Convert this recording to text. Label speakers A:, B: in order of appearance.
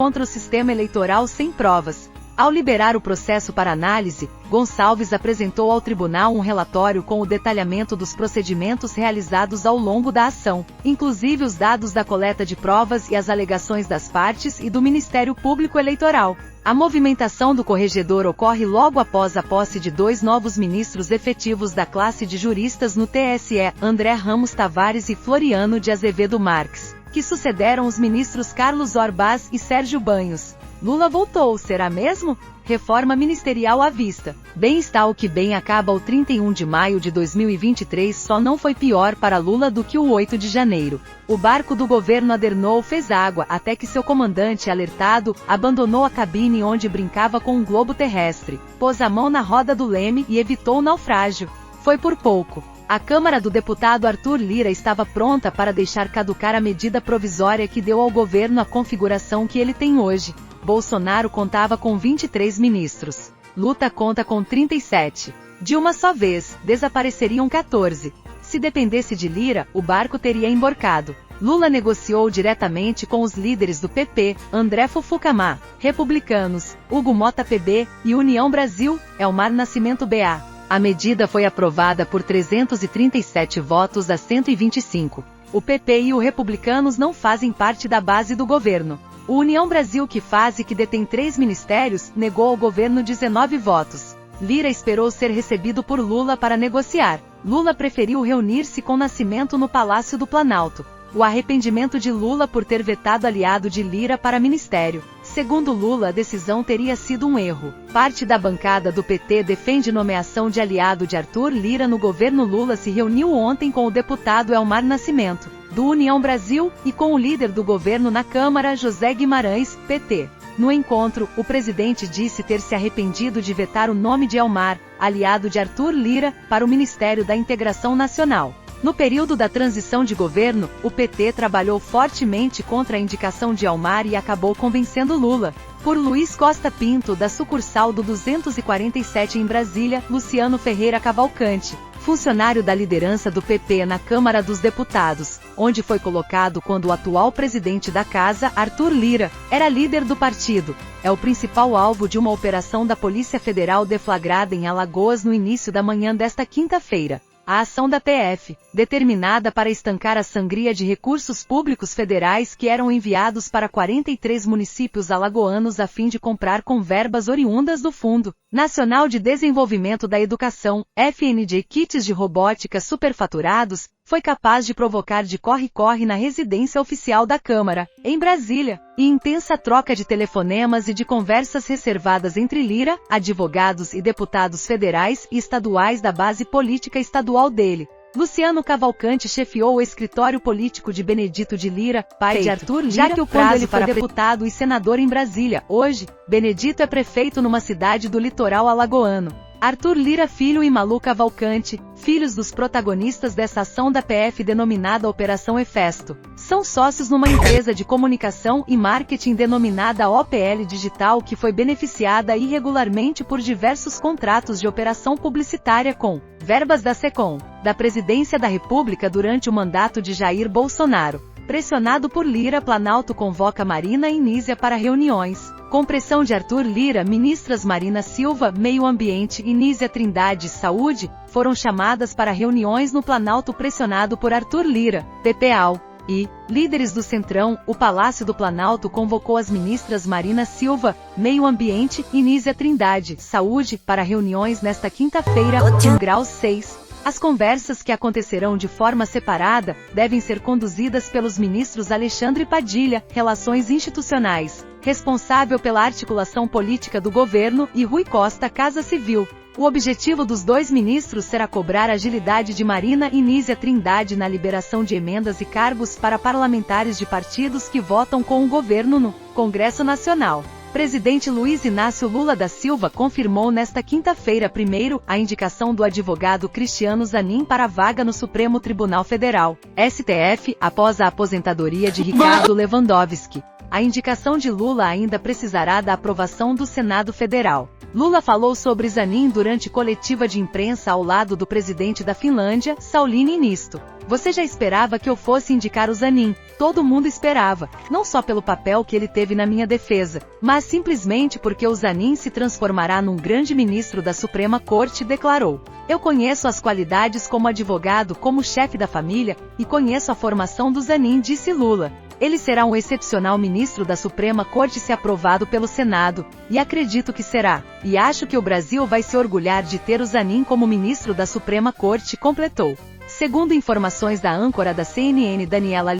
A: contra o sistema eleitoral sem provas. Ao liberar o processo para análise, Gonçalves apresentou ao tribunal um relatório com o detalhamento dos procedimentos realizados ao longo da ação, inclusive os dados da coleta de provas e as alegações das partes e do Ministério Público Eleitoral. A movimentação do corregedor ocorre logo após a posse de 2 novos ministros efetivos da classe de juristas no TSE, André Ramos Tavares e Floriano de Azevedo Marques, que sucederam os ministros Carlos Orbaz e Sérgio Banhos. Lula voltou, será mesmo? Reforma ministerial à vista. Bem está o que bem acaba. O 31 de maio de 2023 só não foi pior para Lula do que o 8 de janeiro. O barco do governo Adernou fez água até que seu comandante, alertado, abandonou a cabine onde brincava com um globo terrestre, pôs a mão na roda do leme e evitou o naufrágio. Foi por pouco. A Câmara do deputado Arthur Lira estava pronta para deixar caducar a medida provisória que deu ao governo a configuração que ele tem hoje. Bolsonaro contava com 23 ministros. Lula conta com 37. De uma só vez, desapareceriam 14. Se dependesse de Lira, o barco teria emborcado. Lula negociou diretamente com os líderes do PP, André Fufucamá, Republicanos, Hugo Mota PB e União Brasil, Elmar Nascimento BA. A medida foi aprovada por 337 votos a 125. O PP e o Republicanos não fazem parte da base do governo. O União Brasil, que faz e que detém 3 ministérios, negou ao governo 19 votos. Lira esperou ser recebido por Lula para negociar. Lula preferiu reunir-se com Nascimento no Palácio do Planalto. O arrependimento de Lula por ter vetado aliado de Lira para ministério. Segundo Lula, a decisão teria sido um erro. Parte da bancada do PT defende nomeação de aliado de Arthur Lira no governo. Lula se reuniu ontem com o deputado Elmar Nascimento, do União Brasil, e com o líder do governo na Câmara, José Guimarães, PT. No encontro, o presidente disse ter se arrependido de vetar o nome de Elmar, aliado de Arthur Lira, para o Ministério da Integração Nacional. No período da transição de governo, o PT trabalhou fortemente contra a indicação de Elmar e acabou convencendo Lula. Por Luiz Costa Pinto, da sucursal do 247 em Brasília, Luciano Ferreira Cavalcante, funcionário da liderança do PP na Câmara dos Deputados, onde foi colocado quando o atual presidente da casa, Arthur Lira, era líder do partido, é o principal alvo de uma operação da Polícia Federal deflagrada em Alagoas no início da manhã desta quinta-feira. A ação da PF, determinada para estancar a sangria de recursos públicos federais que eram enviados para 43 municípios alagoanos a fim de comprar com verbas oriundas do Fundo Nacional de Desenvolvimento da Educação, FND, kits de robótica superfaturados, foi capaz de provocar de corre-corre na residência oficial da Câmara, em Brasília, e intensa troca de telefonemas e de conversas reservadas entre Lira, advogados e deputados federais e estaduais da base política estadual dele. Luciano Cavalcante chefiou o escritório político de Benedito de Lira, pai de Arthur Lira, já que o prazo para deputado e senador em Brasília. Hoje, Benedito é prefeito numa cidade do litoral alagoano. Arthur Lira Filho e Malu Cavalcante, filhos dos protagonistas dessa ação da PF denominada Operação Hefesto, são sócios numa empresa de comunicação e marketing denominada OPL Digital, que foi beneficiada irregularmente por diversos contratos de operação publicitária com verbas da SECOM, da Presidência da República durante o mandato de Jair Bolsonaro. Pressionado por Lira, Planalto convoca Marina e Nízia para reuniões. Com pressão de Arthur Lira, ministras Marina Silva, Meio Ambiente, e Nízia Trindade, Saúde, foram chamadas para reuniões no Planalto pressionado por Arthur Lira, PPAL. E, líderes do Centrão, o Palácio do Planalto convocou as ministras Marina Silva, Meio Ambiente, e Nízia Trindade, Saúde, para reuniões nesta quinta-feira, em grau 6. As conversas, que acontecerão de forma separada, devem ser conduzidas pelos ministros Alexandre Padilha, Relações Institucionais, responsável pela articulação política do governo, e Rui Costa, Casa Civil. O objetivo dos 2 ministros será cobrar agilidade de Marina e Nízia Trindade na liberação de emendas e cargos para parlamentares de partidos que votam com o governo no Congresso Nacional. Presidente Luiz Inácio Lula da Silva confirmou nesta quinta-feira primeiro a indicação do advogado Cristiano Zanin para a vaga no Supremo Tribunal Federal, STF, após a aposentadoria de Ricardo Lewandowski. A indicação de Lula ainda precisará da aprovação do Senado Federal. Lula falou sobre Zanin durante coletiva de imprensa ao lado do presidente da Finlândia, Sauli Niinisto. Você já esperava que eu fosse indicar o Zanin, todo mundo esperava, não só pelo papel que ele teve na minha defesa, mas simplesmente porque o Zanin se transformará num grande ministro da Suprema Corte, declarou. Eu conheço as qualidades como advogado, como chefe da família, e conheço a formação do Zanin, disse Lula. Ele será um excepcional ministro da Suprema Corte se aprovado pelo Senado, e acredito que será. E acho que o Brasil vai se orgulhar de ter o Zanin como ministro da Suprema Corte, completou. Segundo informações da âncora da CNN Daniela